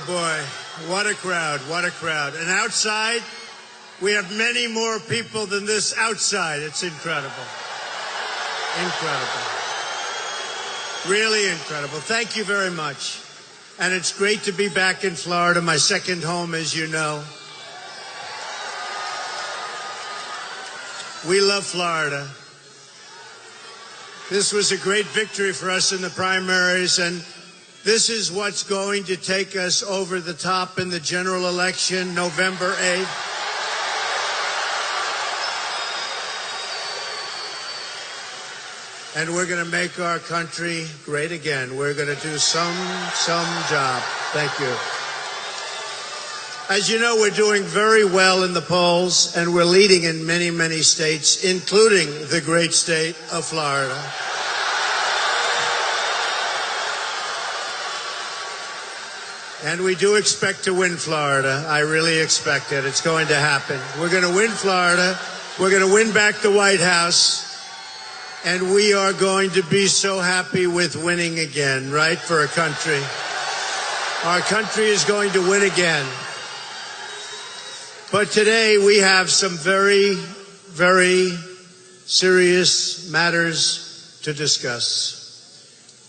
boy, what a crowd, what a crowd. And outside, we have many more people than this outside. It's incredible. Incredible. Really incredible. Thank you very much. And it's great to be back in Florida, my second home, as you know. We love Florida. This was a great victory for us in the primaries, and this is what's going to take us over the top in the general election, November 8th. And we're going to make our country great again. We're going to do some job. Thank you. As you know, we're doing very well in the polls, and we're leading in many, many states, including the great state of Florida. And we do expect to win Florida. I really expect it. It's going to happen. We're going to win Florida. We're going to win back the White House. And we are going to be so happy with winning again, right, for a country. Our country is going to win again. But today we have some very, very serious matters to discuss.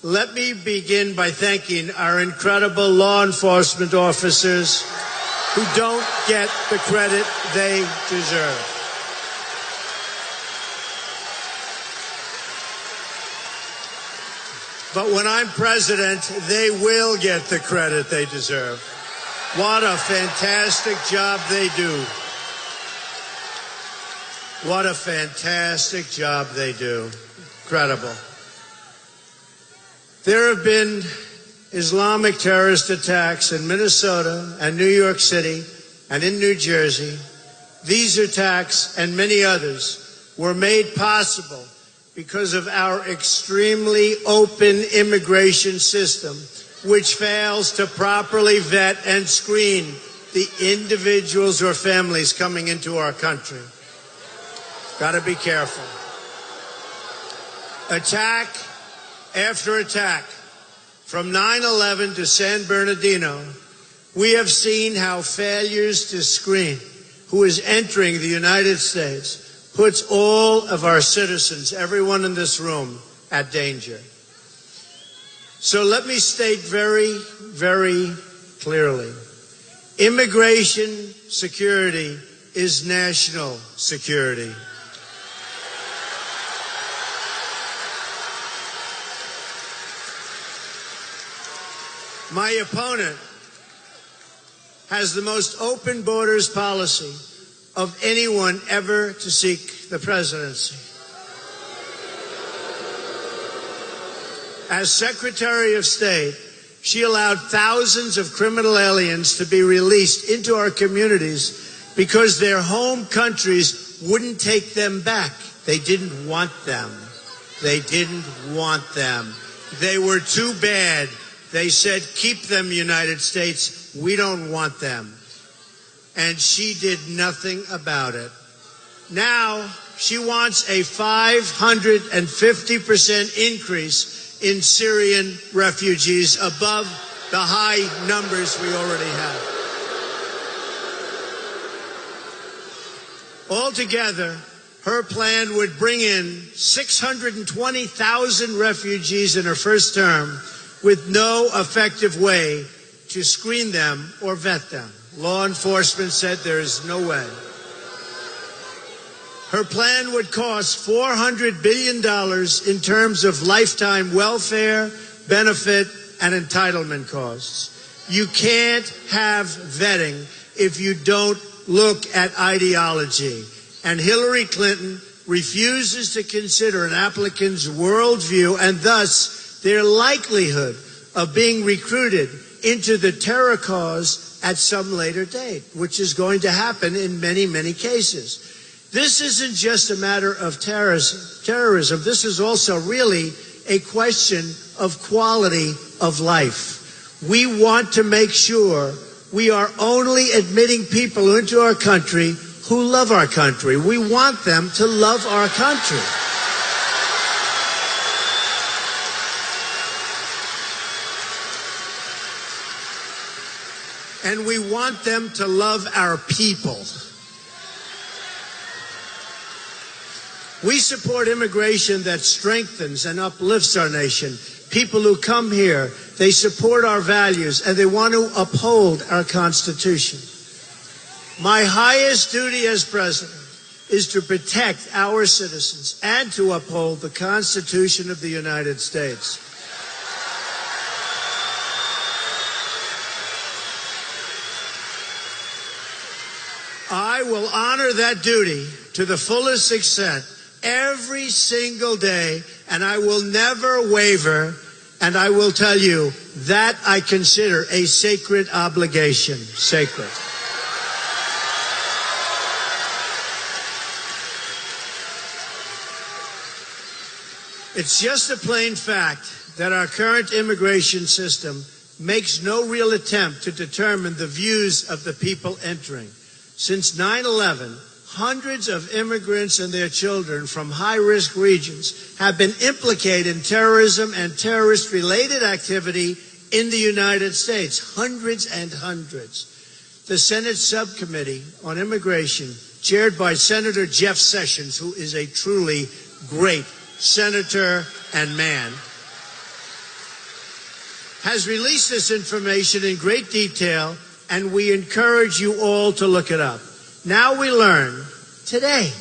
Let me begin by thanking our incredible law enforcement officers who don't get the credit they deserve. But when I'm president, they will get the credit they deserve. What a fantastic job they do. What a fantastic job they do. Incredible. There have been Islamic terrorist attacks in Minnesota and New York City and in New Jersey. These attacks and many others were made possible because of our extremely open immigration system, which fails to properly vet and screen the individuals or families coming into our country. Got to be careful. Attack after attack, from 9/11 to San Bernardino, we have seen how failures to screen who is entering the United States puts all of our citizens, everyone in this room, at danger. So let me state very, very clearly, immigration security is national security. My opponent has the most open borders policy of anyone ever to seek the presidency. As Secretary of State, she allowed thousands of criminal aliens to be released into our communities because their home countries wouldn't take them back. They didn't want them. They didn't want them. They were too bad. They said, keep them, United States. We don't want them. And she did nothing about it. Now she wants a 550% increase in Syrian refugees above the high numbers we already have. Altogether, her plan would bring in 620,000 refugees in her first term with no effective way to screen them or vet them. Law enforcement said there is no way. Her plan would cost $400 billion in terms of lifetime welfare, benefit, and entitlement costs. You can't have vetting if you don't look at ideology. And Hillary Clinton refuses to consider an applicant's worldview and thus their likelihood of being recruited into the terror cause at some later date, which is going to happen in many, many cases. This isn't just a matter of terrorism. This is also really a question of quality of life. We want to make sure we are only admitting people into our country who love our country. We want them to love our country. and we want them to love our people. We support immigration that strengthens and uplifts our nation. People who come here, they support our values, and they want to uphold our Constitution. My highest duty as president is to protect our citizens and to uphold the Constitution of the United States. I will honor that duty to the fullest extent every single day, and I will never waver, and I will tell you that I consider a sacred obligation. Sacred. It's just a plain fact that our current immigration system makes no real attempt to determine the views of the people entering. Since 9/11, hundreds of immigrants and their children from high-risk regions have been implicated in terrorism and terrorist-related activity in the United States. Hundreds and hundreds. The Senate Subcommittee on Immigration, chaired by Senator Jeff Sessions, who is a truly great senator and man, has released this information in great detail, and we encourage you all to look it up. Now we learn today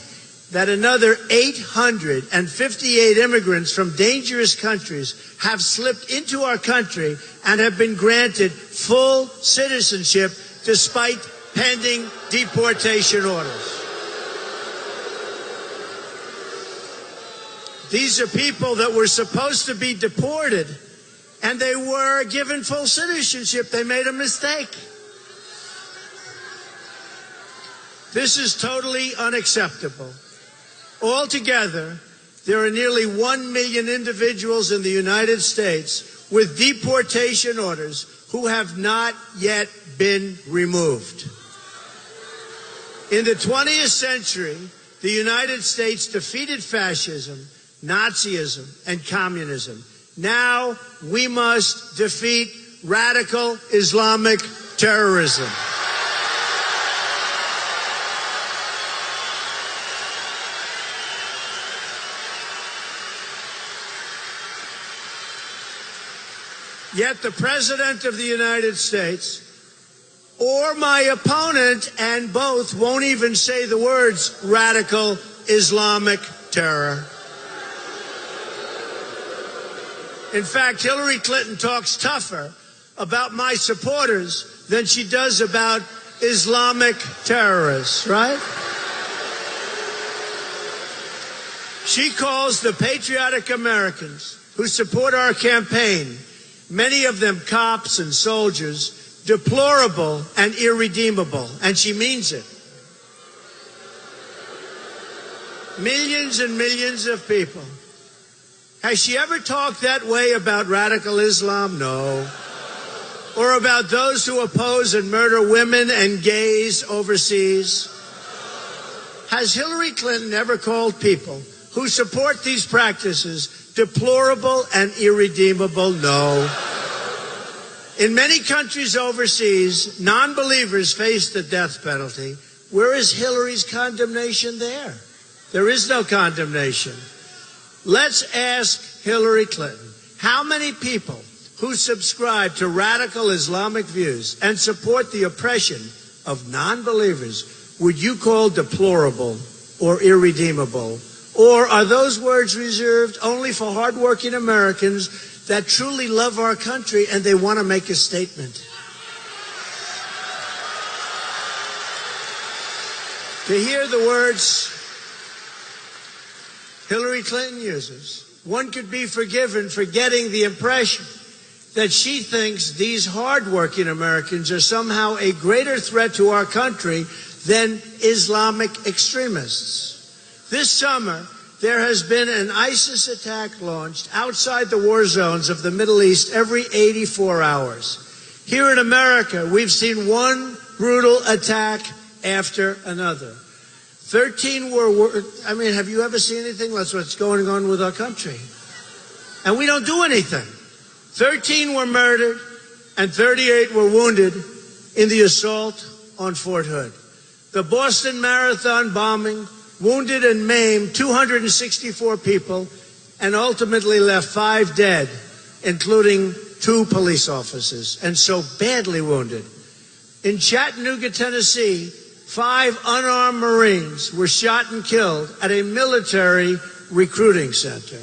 that another 858 immigrants from dangerous countries have slipped into our country and have been granted full citizenship despite pending deportation orders. These are people that were supposed to be deported, and they were given full citizenship. They made a mistake. This is totally unacceptable. Altogether, there are nearly 1 million individuals in the United States with deportation orders who have not yet been removed. In the 20th century, the United States defeated fascism, Nazism, and communism. Now we must defeat radical Islamic terrorism. Yet the President of the United States or my opponent, and both, won't even say the words radical Islamic terror. In fact, Hillary Clinton talks tougher about my supporters than she does about Islamic terrorists, right? She calls the patriotic Americans who support our campaign, many of them cops and soldiers, deplorable and irredeemable, and she means it. Millions and millions of people. Has she ever talked that way about radical Islam? No. Or about those who oppose and murder women and gays overseas? Has Hillary Clinton ever called people who support these practices deplorable and irredeemable? No. In many countries overseas, non-believers face the death penalty. Where is Hillary's condemnation there? There is no condemnation. Let's ask Hillary Clinton, how many people who subscribe to radical Islamic views and support the oppression of non-believers would you call deplorable or irredeemable? Or are those words reserved only for hardworking Americans that truly love our country and they want to make a statement? To hear the words Hillary Clinton uses, one could be forgiven for getting the impression that she thinks these hardworking Americans are somehow a greater threat to our country than Islamic extremists. This summer, there has been an ISIS attack launched outside the war zones of the Middle East every 84 hours. Here in America, we've seen one brutal attack after another. 13 were, have you ever seen anything? That's what's going on with our country. And we don't do anything. 13 were murdered and 38 were wounded in the assault on Fort Hood. The Boston Marathon bombing wounded and maimed 264 people and ultimately left 5 dead, including 2 police officers, and so badly wounded. In Chattanooga, Tennessee, 5 unarmed Marines were shot and killed at a military recruiting center.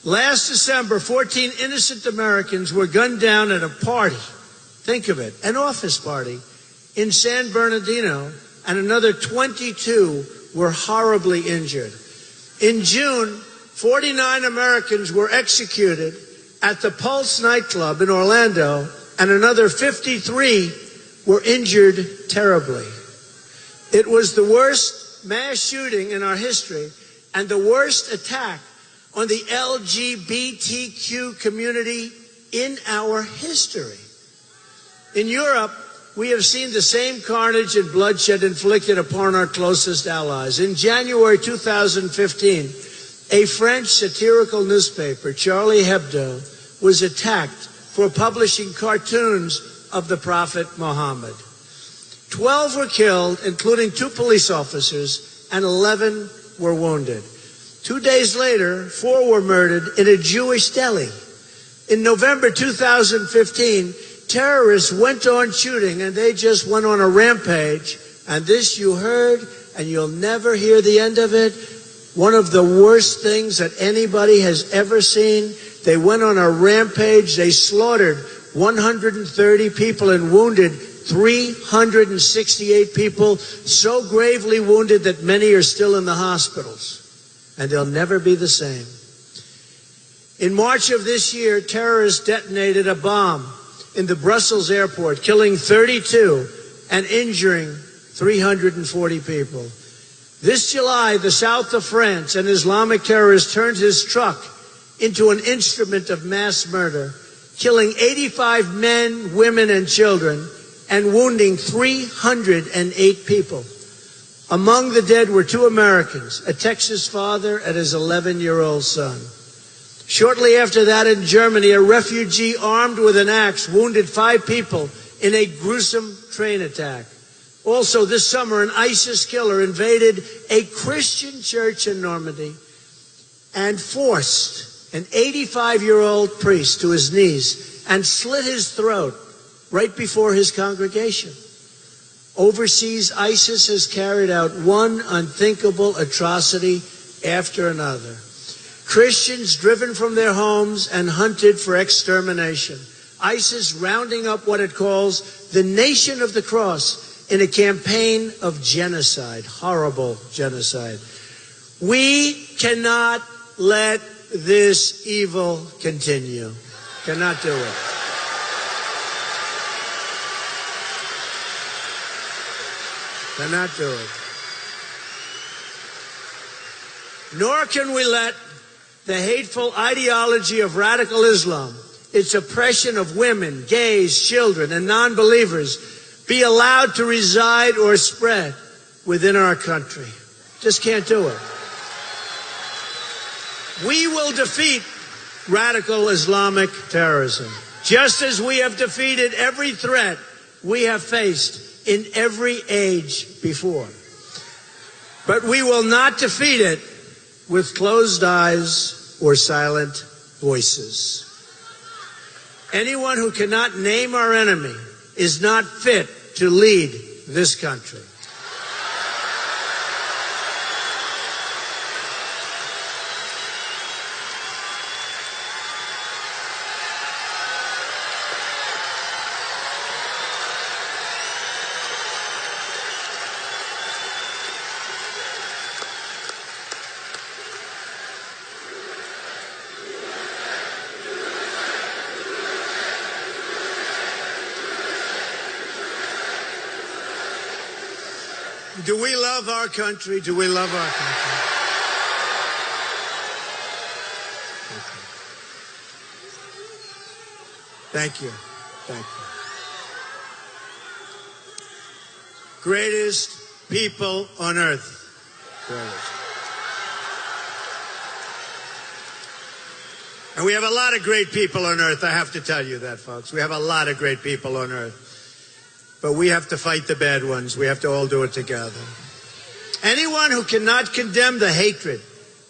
Last December, 14 innocent Americans were gunned down at a party. Think of it, an office party in San Bernardino, and another 22 were horribly injured. In June, 49 Americans were executed at the Pulse nightclub in Orlando, and another 53 were injured terribly. It was the worst mass shooting in our history and the worst attack on the LGBTQ community in our history. In Europe, we have seen the same carnage and bloodshed inflicted upon our closest allies. In January 2015, a French satirical newspaper, Charlie Hebdo, was attacked for publishing cartoons of the Prophet Muhammad. 12 were killed, including 2 police officers, and 11 were wounded. 2 days later, 4 were murdered in a Jewish deli. In November 2015, terrorists went on shooting, and they just went on a rampage. And this you heard, and you'll never hear the end of it. One of the worst things that anybody has ever seen. They went on a rampage. They slaughtered 130 people and wounded 368 people, so gravely wounded that many are still in the hospitals. And they'll never be the same. In March of this year, terrorists detonated a bomb in the Brussels airport, killing 32 and injuring 340 people. This July, the south of France, an Islamic terrorist turned his truck into an instrument of mass murder, killing 85 men, women, and children, and wounding 308 people. Among the dead were 2 Americans, a Texas father and his 11-year-old son. Shortly after that, in Germany, a refugee armed with an axe wounded 5 people in a gruesome train attack. Also this summer, an ISIS killer invaded a Christian church in Normandy and forced an 85-year-old priest to his knees and slit his throat right before his congregation. Overseas, ISIS has carried out one unthinkable atrocity after another. Christians driven from their homes and hunted for extermination. ISIS rounding up what it calls the Nation of the Cross in a campaign of genocide, horrible genocide. We cannot let this evil continue. Cannot do it. Cannot do it. Nor can we let the hateful ideology of radical Islam, its oppression of women, gays, children, and non-believers, be allowed to reside or spread within our country. Just can't do it. We will defeat radical Islamic terrorism, just as we have defeated every threat we have faced in every age before. But we will not defeat it with closed eyes or silent voices. Anyone who cannot name our enemy is not fit to lead this country. Do we love our country? Do we love our country? Thank you. Thank you. Greatest people on earth. Greatest. And we have a lot of great people on earth. I have to tell you that, folks. We have a lot of great people on earth. but we have to fight the bad ones. We have to all do it together. Anyone who cannot condemn the hatred,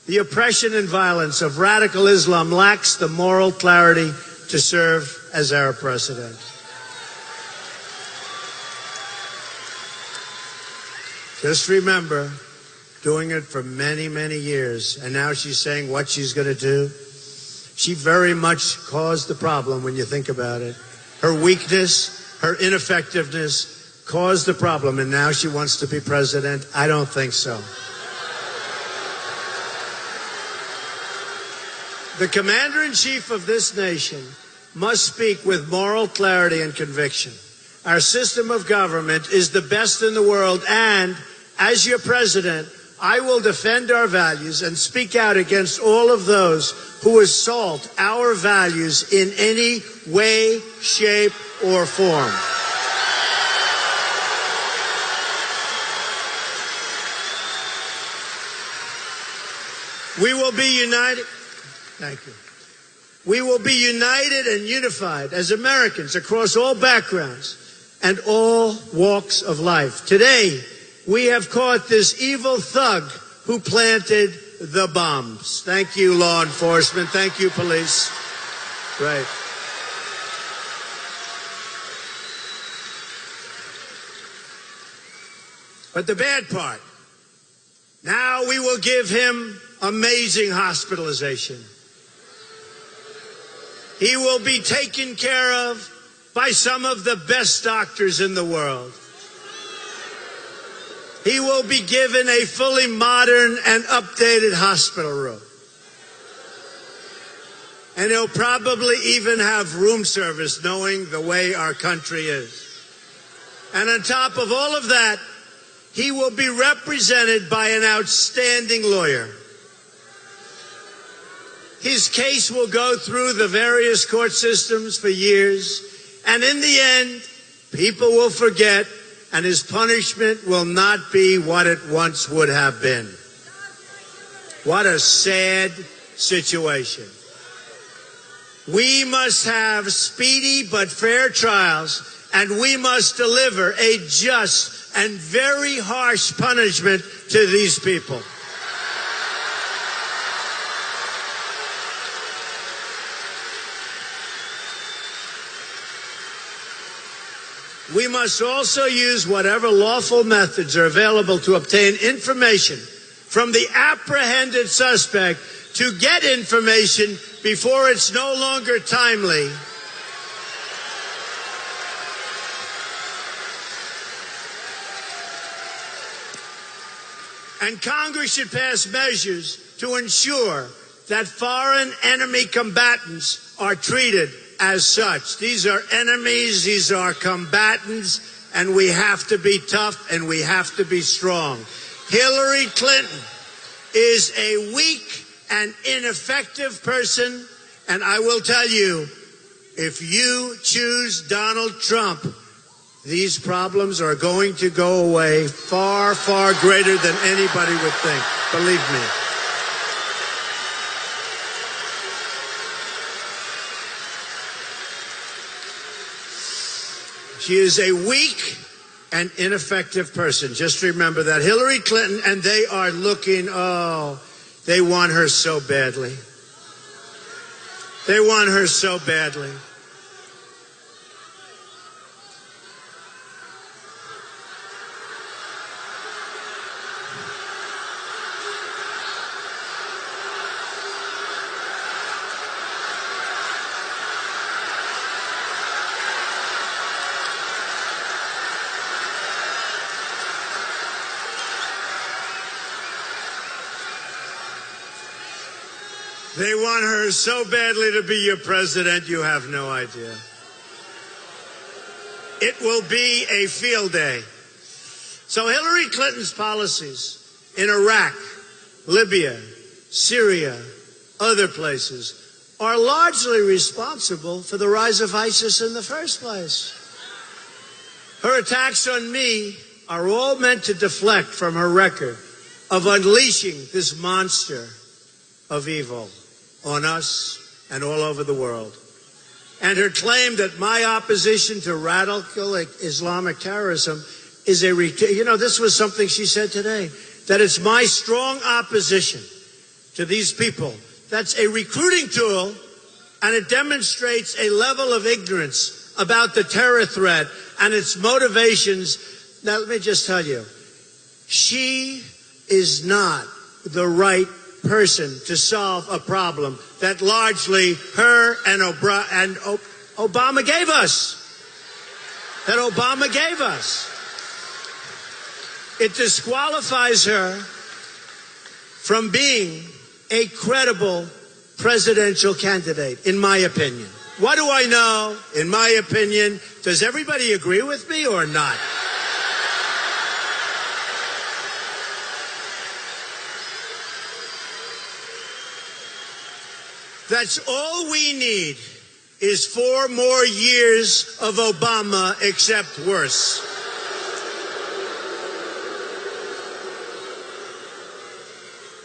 the oppression and violence of radical Islam lacks the moral clarity to serve as our president. Just remember, doing it for many, many years, and now she's saying what she's going to do. She very much caused the problem when you think about it. Her weakness, her ineffectiveness caused the problem, and now she wants to be president? I don't think so. The commander-in-chief of this nation must speak with moral clarity and conviction. Our system of government is the best in the world, and as your president, I will defend our values and speak out against all of those who assault our values in any way, shape, or form. We will be united. Thank you. We will be united and unified as Americans across all backgrounds and all walks of life. Today, we have caught this evil thug who planted the bombs. Thank you, law enforcement. Thank you, police. Right. But the bad part, now we will give him amazing hospitalization. He will be taken care of by some of the best doctors in the world. He will be given a fully modern and updated hospital room. And he'll probably even have room service, knowing the way our country is. And on top of all of that, he will be represented by an outstanding lawyer. His case will go through the various court systems for years, and in the end, people will forget, and his punishment will not be what it once would have been. What a sad situation. We must have speedy but fair trials, and we must deliver a just and very harsh punishment to these people. We must also use whatever lawful methods are available to obtain information from the apprehended suspect to get information before it's no longer timely. And Congress should pass measures to ensure that foreign enemy combatants are treated as such. These are enemies, these are combatants, and we have to be tough and we have to be strong. Hillary Clinton is a weak and ineffective person, and I will tell you, if you choose Donald Trump, these problems are going to go away far, far greater than anybody would think. Believe me. She is a weak and ineffective person. Just remember that. Hillary Clinton, and they are looking, they want her so badly. They want her so badly. They want her so badly to be your president, you have no idea. It will be a field day. So Hillary Clinton's policies in Iraq, Libya, Syria, other places are largely responsible for the rise of ISIS in the first place. Her attacks on me are all meant to deflect from her record of unleashing this monster of evil on us and all over the world. And her claim that my opposition to radical Islamic terrorism is this was something she said today, that it's my strong opposition to these people. That's a recruiting tool, and it demonstrates a level of ignorance about the terror threat and its motivations. Now, let me just tell you, she is not the right person to solve a problem that largely her and Obama gave us. That Obama gave us. It disqualifies her from being a credible presidential candidate, in my opinion. What do I know? In my opinion, does everybody agree with me or not? That's all we need is 4 more years of Obama, except worse.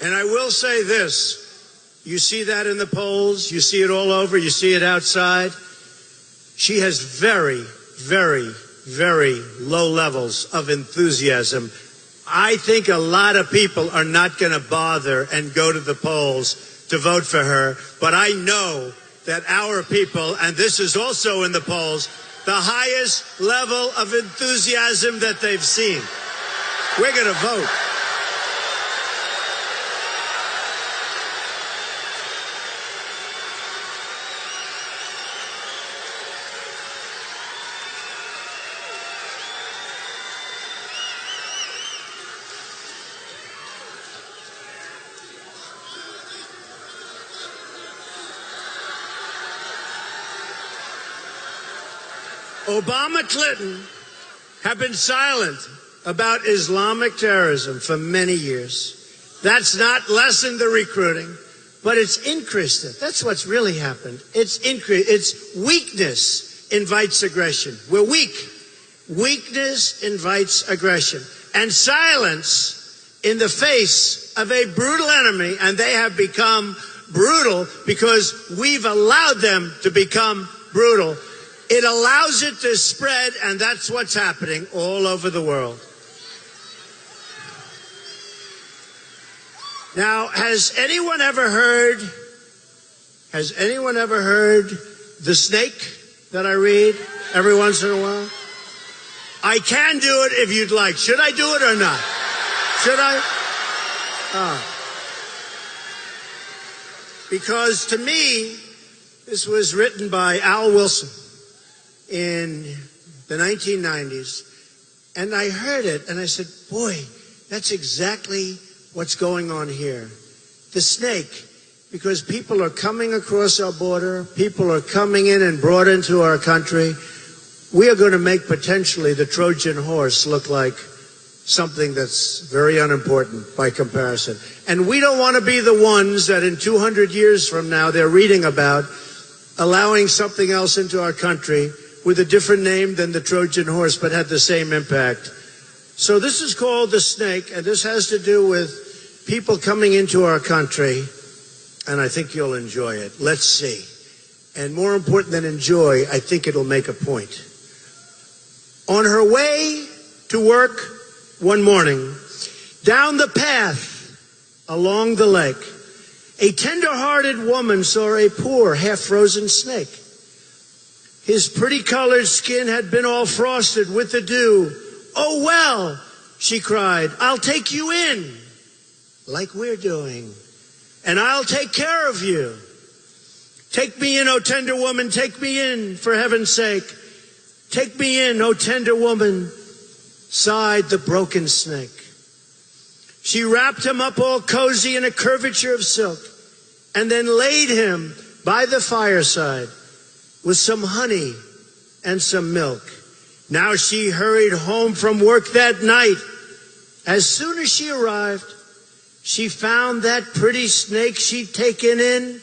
And I will say this. You see that in the polls. You see it all over. You see it outside. She has very, very, very low levels of enthusiasm. I think a lot of people are not going to bother and go to the polls to vote for her. But I know that our people, and this is also in the polls, the highest level of enthusiasm that they've seen. We're going to vote. Obama and Clinton have been silent about Islamic terrorism for many years. That's not lessened the recruiting, but it's increased it. That's what's really happened. It's increased. It's weakness invites aggression. We're weak. Weakness invites aggression. And silence in the face of a brutal enemy, and they have become brutal because we've allowed them to become brutal. It allows it to spread, and that's what's happening all over the world. Now, has anyone ever heard the snake that I read every once in a while? I can do it if you'd like. Should I do it or not? Should I? Because to me, this was written by Al Wilson in the 1990s, and I heard it, and I said, boy, that's exactly what's going on here. The snake, because people are coming across our border, people are coming in and brought into our country. We are going to make potentially the Trojan horse look like something that's very unimportant by comparison. And we don't want to be the ones that in 200 years from now they're reading about allowing something else into our country with a different name than the Trojan horse, but had the same impact. So this is called the snake, and this has to do with people coming into our country, and I think you'll enjoy it. Let's see. And more important than enjoy, I think it'll make a point. On her way to work one morning, down the path along the lake, a tender-hearted woman saw a poor, half-frozen snake. His pretty colored skin had been all frosted with the dew. Oh, well, she cried, I'll take you in, like we're doing, and I'll take care of you. Take me in, oh tender woman, take me in, for heaven's sake. Take me in, oh tender woman, sighed the broken snake. She wrapped him up all cozy in a curvature of silk, and then laid him by the fireside with some honey and some milk. Now she hurried home from work that night. As soon as she arrived, she found that pretty snake she'd taken in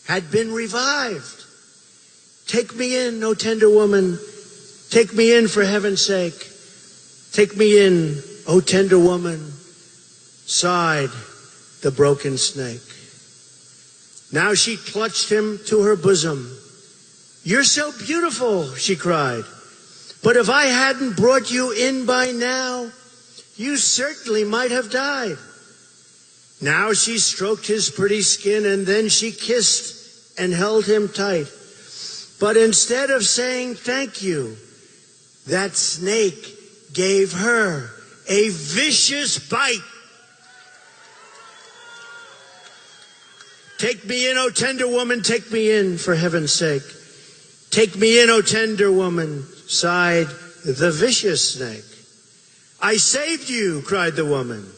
had been revived. Take me in, oh tender woman. Take me in for heaven's sake. Take me in, oh tender woman, sighed the broken snake. Now she clutched him to her bosom, "You're so beautiful," she cried. "But if I hadn't brought you in by now, you certainly might have died." Now she stroked his pretty skin, and then she kissed and held him tight. But instead of saying thank you, that snake gave her a vicious bite. "Take me in, O tender woman, take me in, for heaven's sake. Take me in, O tender woman," sighed the vicious snake. "I saved you," cried the woman,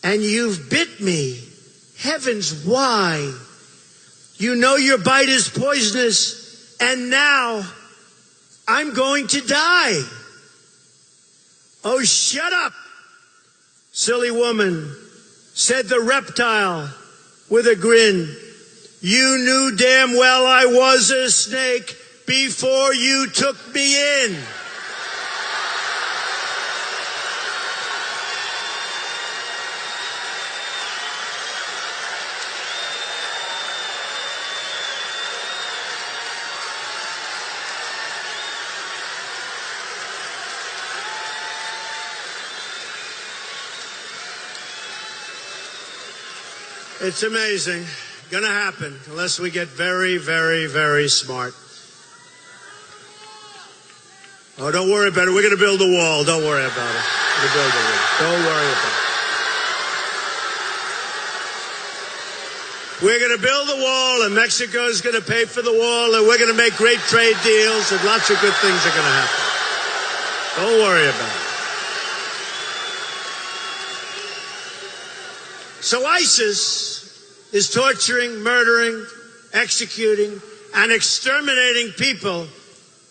"and you've bit me. Heavens, why? You know your bite is poisonous, and now I'm going to die." "Oh, shut up, silly woman," said the reptile with a grin. "You knew damn well I was a snake before you took me in." It's amazing. Gonna happen unless we get very, very, very smart. Oh, don't worry about it. We're gonna build a wall. Don't worry about it. We're gonna build a wall. Don't worry about it. We're gonna build a wall, and Mexico's gonna pay for the wall, and we're gonna make great trade deals, and lots of good things are gonna happen. Don't worry about it. So ISIS is torturing, murdering, executing, and exterminating people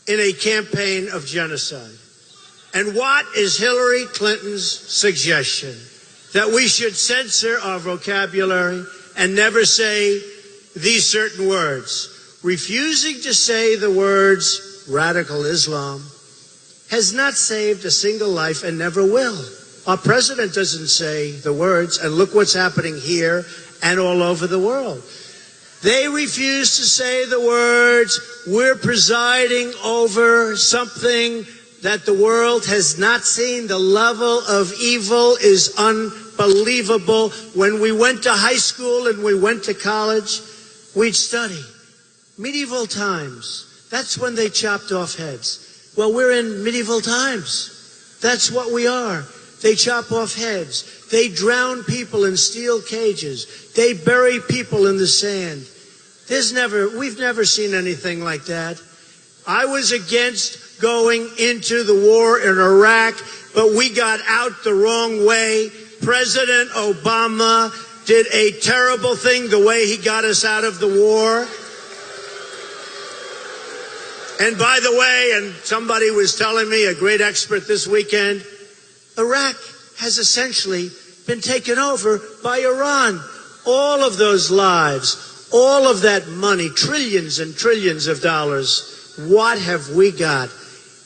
in a campaign of genocide. And what is Hillary Clinton's suggestion? That we should censor our vocabulary and never say these certain words. Refusing to say the words radical Islam has not saved a single life and never will. Our president doesn't say the words, and look what's happening here and all over the world. They refuse to say the words, "We're presiding over something that the world has not seen. The level of evil is unbelievable." When we went to high school and we went to college, we'd study medieval times. That's when they chopped off heads. Well, we're in medieval times. That's what we are. They chop off heads. They drown people in steel cages. They bury people in the sand. We've never seen anything like that. I was against going into the war in Iraq, but we got out the wrong way. President Obama did a terrible thing the way he got us out of the war. And by the way, and somebody was telling me, a great expert this weekend, Iraq has essentially been taken over by Iran. All of those lives, all of that money, trillions and trillions of dollars, what have we got?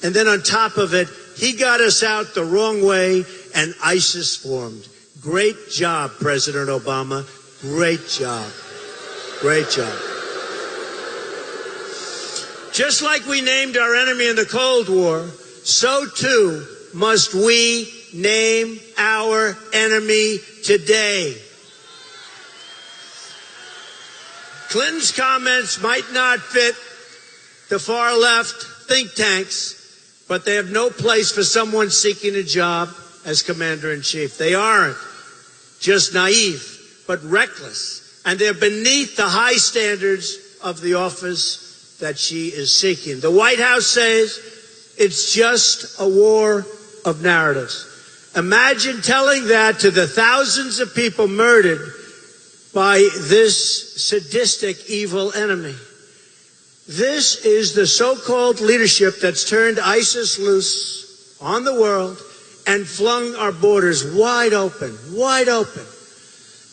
And then on top of it, he got us out the wrong way, and ISIS formed. Great job, President Obama. Great job. Great job. Just like we named our enemy in the Cold War, so too must we name our enemy today. Clinton's comments might not fit the far left think tanks, but they have no place for someone seeking a job as commander-in-chief. They aren't just naive, but reckless, and they're beneath the high standards of the office that she is seeking. The White House says it's just a war of narratives. Imagine telling that to the thousands of people murdered by this sadistic, evil enemy. This is the so-called leadership that's turned ISIS loose on the world and flung our borders wide open, wide open.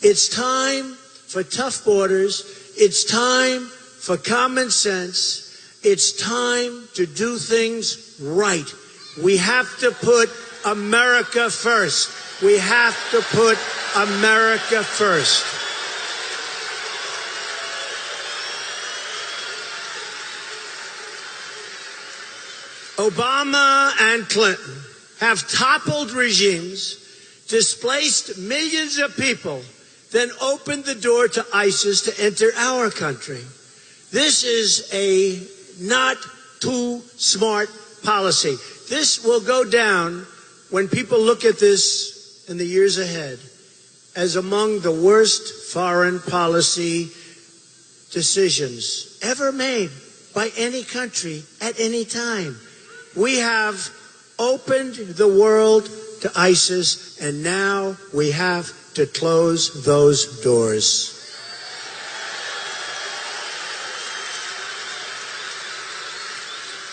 It's time for tough borders. It's time for common sense. It's time to do things right. We have to put America first. We have to put America first. Obama and Clinton have toppled regimes, displaced millions of people, then opened the door to ISIS to enter our country. This is a not too smart policy. This will go down, when people look at this in the years ahead, as among the worst foreign policy decisions ever made by any country at any time. We have opened the world to ISIS, and now we have to close those doors.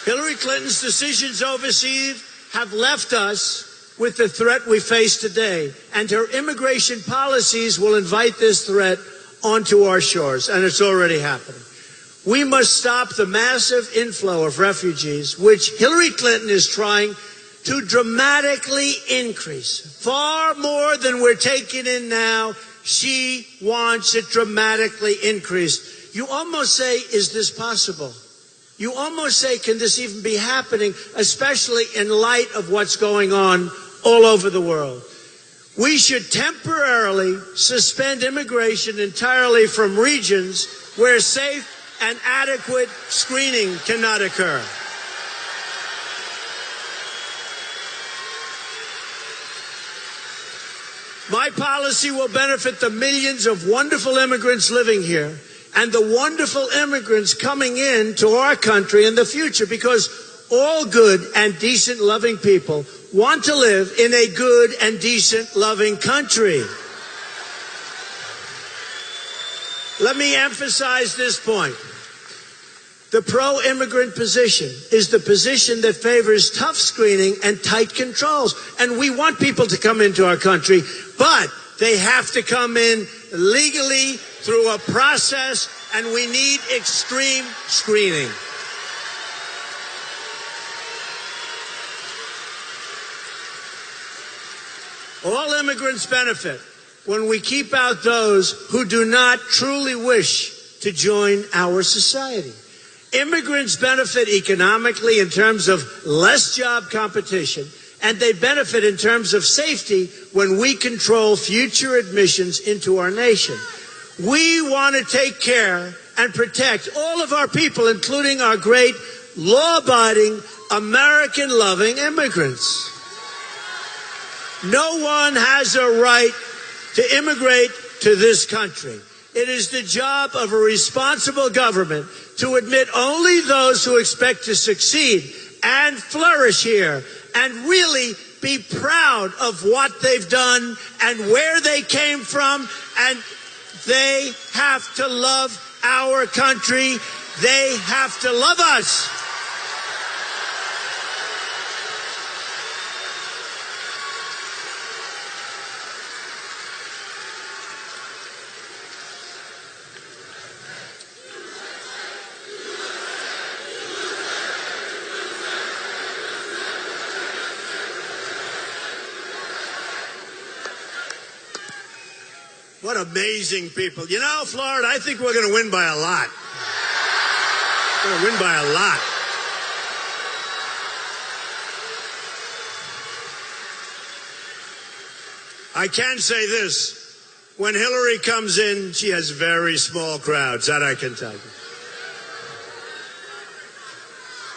Hillary Clinton's decisions overseas have left us with the threat we face today, and her immigration policies will invite this threat onto our shores, and it's already happening. We must stop the massive inflow of refugees, which Hillary Clinton is trying to dramatically increase. Far more than we're taking in now. She wants it dramatically increased. You almost say, is this possible? You almost say, can this even be happening, especially in light of what's going on all over the world? We should temporarily suspend immigration entirely from regions where safe and adequate screening cannot occur. My policy will benefit the millions of wonderful immigrants living here and the wonderful immigrants coming in to our country in the future, because all good and decent, loving people want to live in a good and decent, loving country. Let me emphasize this point. The pro-immigrant position is the position that favors tough screening and tight controls. And we want people to come into our country, but they have to come in legally through a process, and we need extreme screening. All immigrants benefit when we keep out those who do not truly wish to join our society. Immigrants benefit economically in terms of less job competition, and they benefit in terms of safety when we control future admissions into our nation. We want to take care and protect all of our people, including our great law-abiding, American-loving immigrants. No one has a right to immigrate to this country. It is the job of a responsible government to admit only those who expect to succeed and flourish here and really be proud of what they've done and where they came from. And they have to love our country. They have to love us. What amazing people. You know, Florida, I think we're going to win by a lot. We're going to win by a lot. I can say this. When Hillary comes in, she has very small crowds. That I can tell you.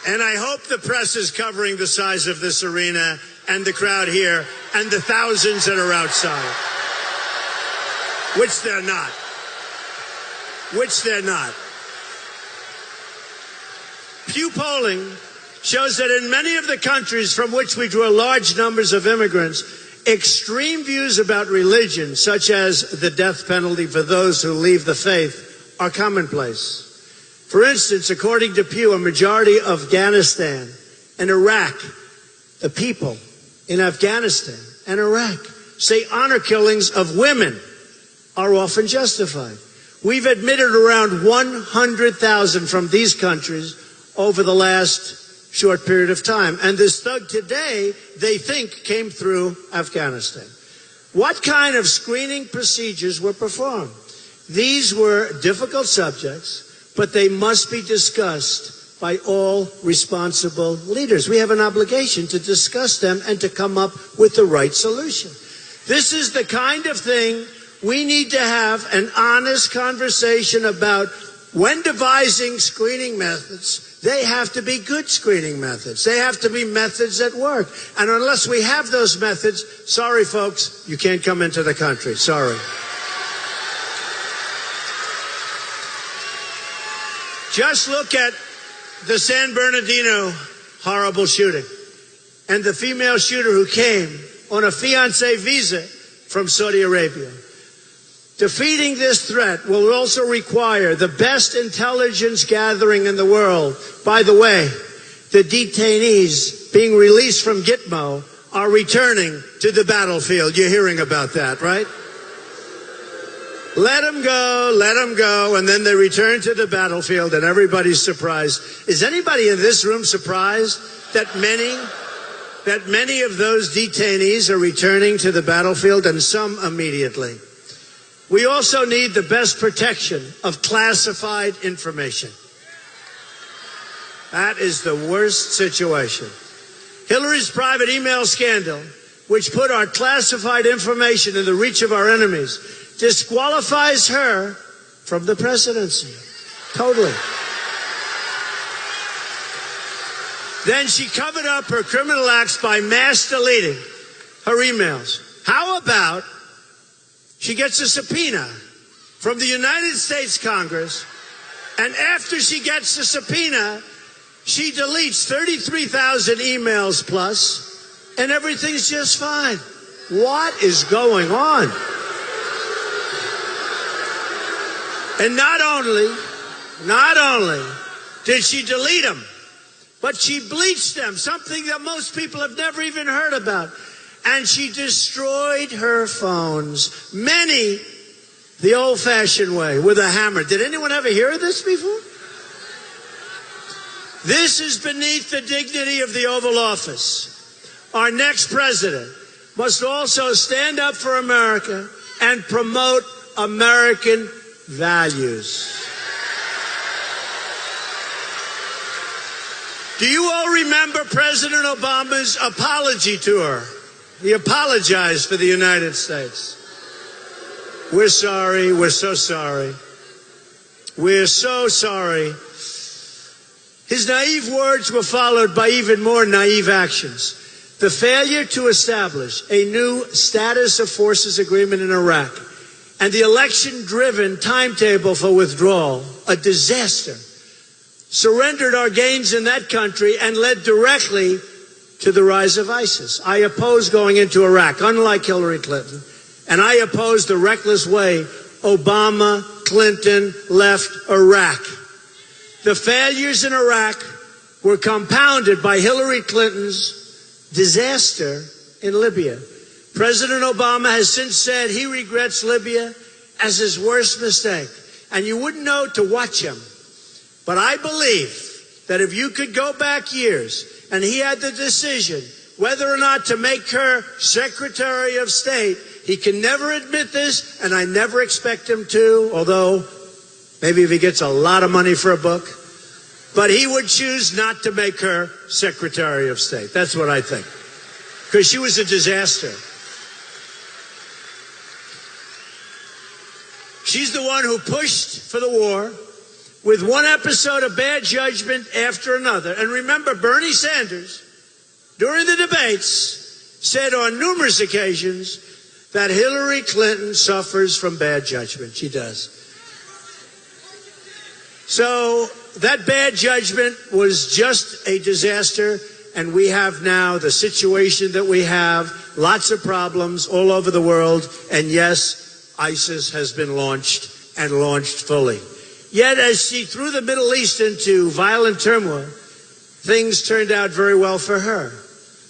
And I hope the press is covering the size of this arena and the crowd here and the thousands that are outside. Which they're not. Which they're not. Pew polling shows that in many of the countries from which we draw large numbers of immigrants, extreme views about religion, such as the death penalty for those who leave the faith, are commonplace. For instance, according to Pew, a majority of Afghanistan and Iraq, the people in Afghanistan and Iraq, say honor killings of women are often justified. We've admitted around 100,000 from these countries over the last short period of time. And this thug today, they think, came through Afghanistan. What kind of screening procedures were performed? These were difficult subjects, but they must be discussed by all responsible leaders. We have an obligation to discuss them and to come up with the right solution. This is the kind of thing we need to have an honest conversation about. When devising screening methods, they have to be good screening methods. They have to be methods that work. And unless we have those methods, sorry, folks, you can't come into the country. Sorry. Just look at the San Bernardino horrible shooting and the female shooter who came on a fiancé visa from Saudi Arabia. Defeating this threat will also require the best intelligence gathering in the world. By the way, the detainees being released from Gitmo are returning to the battlefield. You're hearing about that, right? Let them go, and then they return to the battlefield, and everybody's surprised. Is anybody in this room surprised that many of those detainees are returning to the battlefield, and some immediately? We also need the best protection of classified information. That is the worst situation. Hillary's private email scandal, which put our classified information in the reach of our enemies, disqualifies her from the presidency. Totally. Then she covered up her criminal acts by mass deleting her emails. How about she gets a subpoena from the United States Congress, and after she gets the subpoena, she deletes 33,000 emails plus, and everything's just fine. What is going on? And not only did she delete them, but she bleached them, something that most people have never even heard about. And she destroyed her phones, many the old-fashioned way, with a hammer. Did anyone ever hear of this before? This is beneath the dignity of the Oval Office. Our next president must also stand up for America and promote American values. Do you all remember President Obama's apology tour? He apologized for the United States. We're sorry. We're so sorry. We're so sorry. His naive words were followed by even more naive actions. The failure to establish a new status of forces agreement in Iraq and the election-driven timetable for withdrawal, a disaster, surrendered our gains in that country and led directly to the rise of ISIS. I oppose going into Iraq, unlike Hillary Clinton, and I oppose the reckless way Obama, Clinton left Iraq. The failures in Iraq were compounded by Hillary Clinton's disaster in Libya. President Obama has since said he regrets Libya as his worst mistake. And you wouldn't know to watch him. But I believe that if you could go back years and he had the decision whether or not to make her Secretary of State, he can never admit this, and I never expect him to, although maybe if he gets a lot of money for a book. But he would choose not to make her Secretary of State. That's what I think. Because she was a disaster. She's the one who pushed for the war with one episode of bad judgment after another. And remember, Bernie Sanders, during the debates, said on numerous occasions that Hillary Clinton suffers from bad judgment. She does. So that bad judgment was just a disaster, and we have now the situation that we have, lots of problems all over the world, and yes, ISIS has been launched and launched fully. Yet as she threw the Middle East into violent turmoil, things turned out very well for her.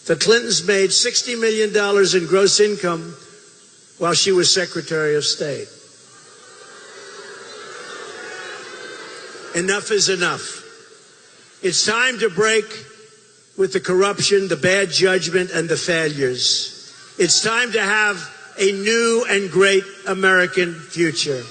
The Clintons made $60 million in gross income while she was Secretary of State. Enough is enough. It's time to break with the corruption, the bad judgment, and the failures. It's time to have a new and great American future.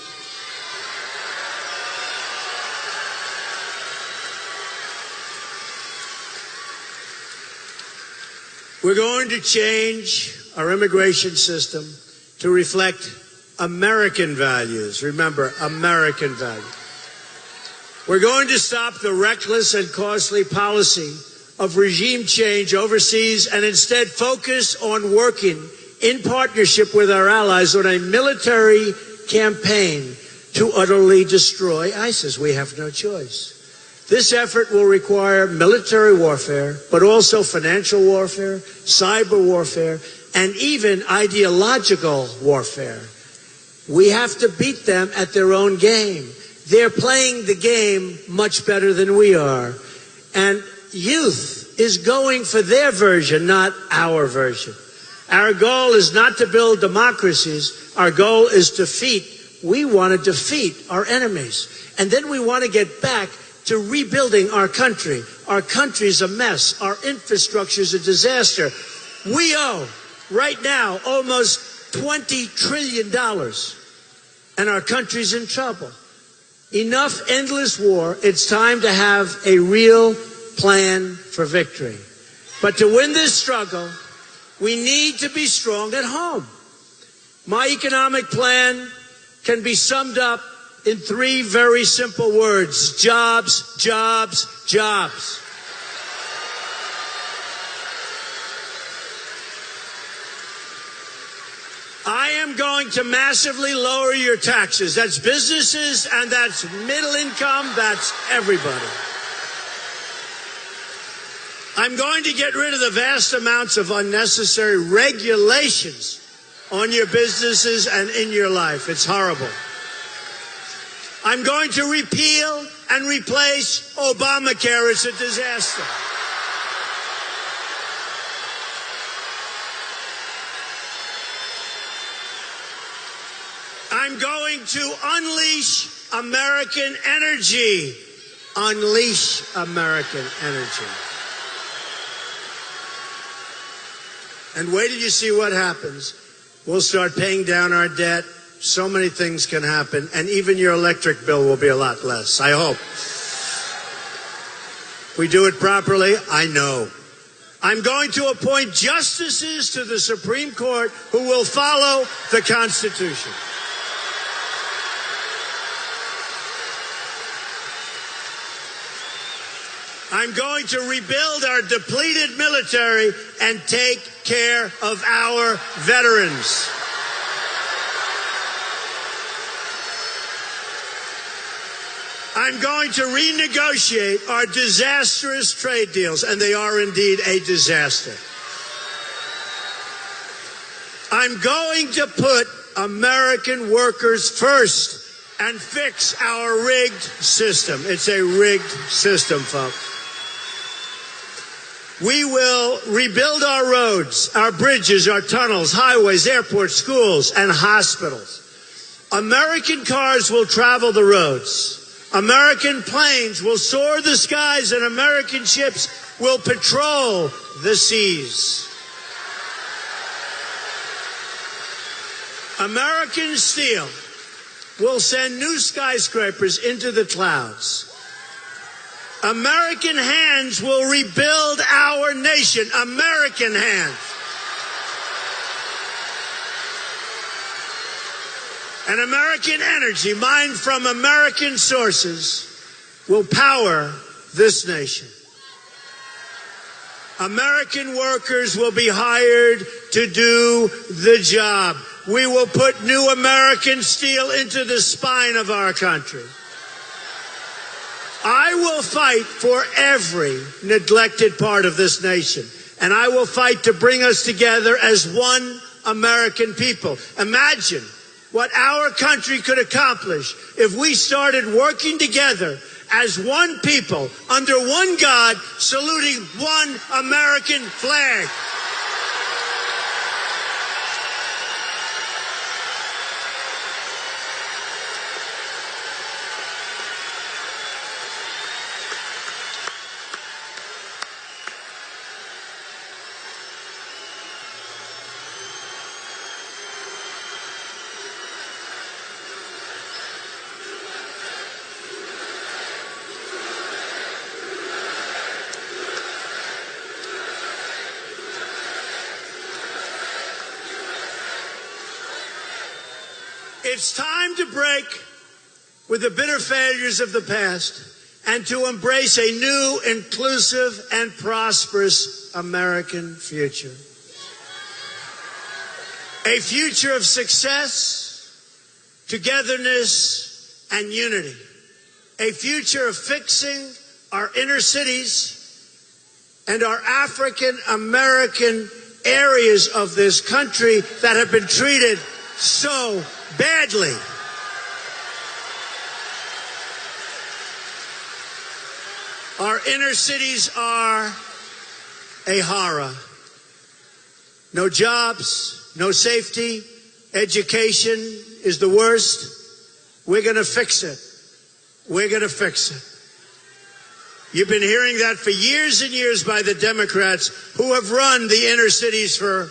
We're going to change our immigration system to reflect American values. Remember, American values. We're going to stop the reckless and costly policy of regime change overseas and instead focus on working in partnership with our allies on a military campaign to utterly destroy ISIS. We have no choice. This effort will require military warfare, but also financial warfare, cyber warfare, and even ideological warfare. We have to beat them at their own game. They're playing the game much better than we are. And youth is going for their version, not our version. Our goal is not to build democracies. Our goal is to we want to defeat our enemies. And then we want to get back to rebuilding our country. Our country's a mess. Our infrastructure's a disaster. We owe, right now, almost $20 trillion. And our country's in trouble. Enough endless war. It's time to have a real plan for victory. But to win this struggle, we need to be strong at home. My economic plan can be summed up in 3 very simple words: jobs, jobs, jobs. I am going to massively lower your taxes. That's businesses and that's middle income, that's everybody. I'm going to get rid of the vast amounts of unnecessary regulations on your businesses and in your life. It's horrible. I'm going to repeal and replace Obamacare. It's a disaster. I'm going to unleash American energy. Unleash American energy. And wait till you see what happens. We'll start paying down our debt. So many things can happen. And even your electric bill will be a lot less, I hope. We do it properly, I know. I'm going to appoint justices to the Supreme Court who will follow the Constitution. I'm going to rebuild our depleted military and take care of our veterans. I'm going to renegotiate our disastrous trade deals, and they are indeed a disaster. I'm going to put American workers first and fix our rigged system. It's a rigged system, folks. We will rebuild our roads, our bridges, our tunnels, highways, airports, schools, and hospitals. American cars will travel the roads. American planes will soar the skies, and American ships will patrol the seas. American steel will send new skyscrapers into the clouds. American hands will rebuild our nation. American hands. And American energy, mined from American sources, will power this nation. American workers will be hired to do the job. We will put new American steel into the spine of our country. I will fight for every neglected part of this nation, and I will fight to bring us together as one American people. Imagine what our country could accomplish if we started working together as one people, under one God, saluting one American flag. It's time to break with the bitter failures of the past and to embrace a new, inclusive, and prosperous American future. A future of success, togetherness, and unity. A future of fixing our inner cities and our African American areas of this country that have been treated so badly. Our inner cities are a horror. No jobs, no safety, education is the worst. We're going to fix it. We're going to fix it. You've been hearing that for years and years by the Democrats who have run the inner cities for,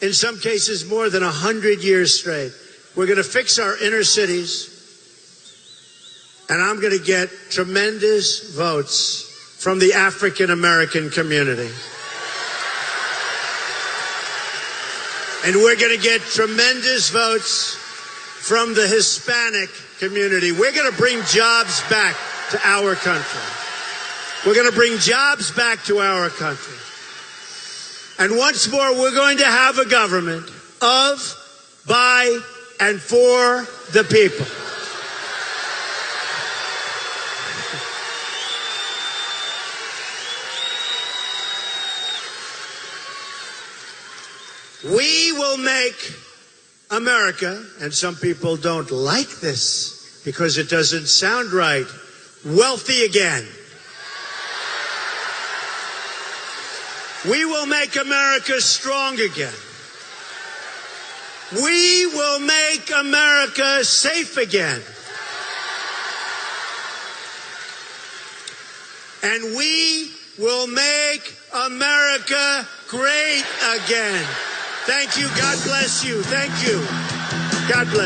in some cases, more than 100 years straight. We're going to fix our inner cities, and I'm going to get tremendous votes from the African American community. And we're going to get tremendous votes from the Hispanic community. We're going to bring jobs back to our country. We're going to bring jobs back to our country. And once more, we're going to have a government of, by, and for the people. We will make America, and some people don't like this because it doesn't sound right, wealthy again. We will make America strong again. We will make America safe again. And we will make America great again. Thank you. God bless you. Thank you. God bless you.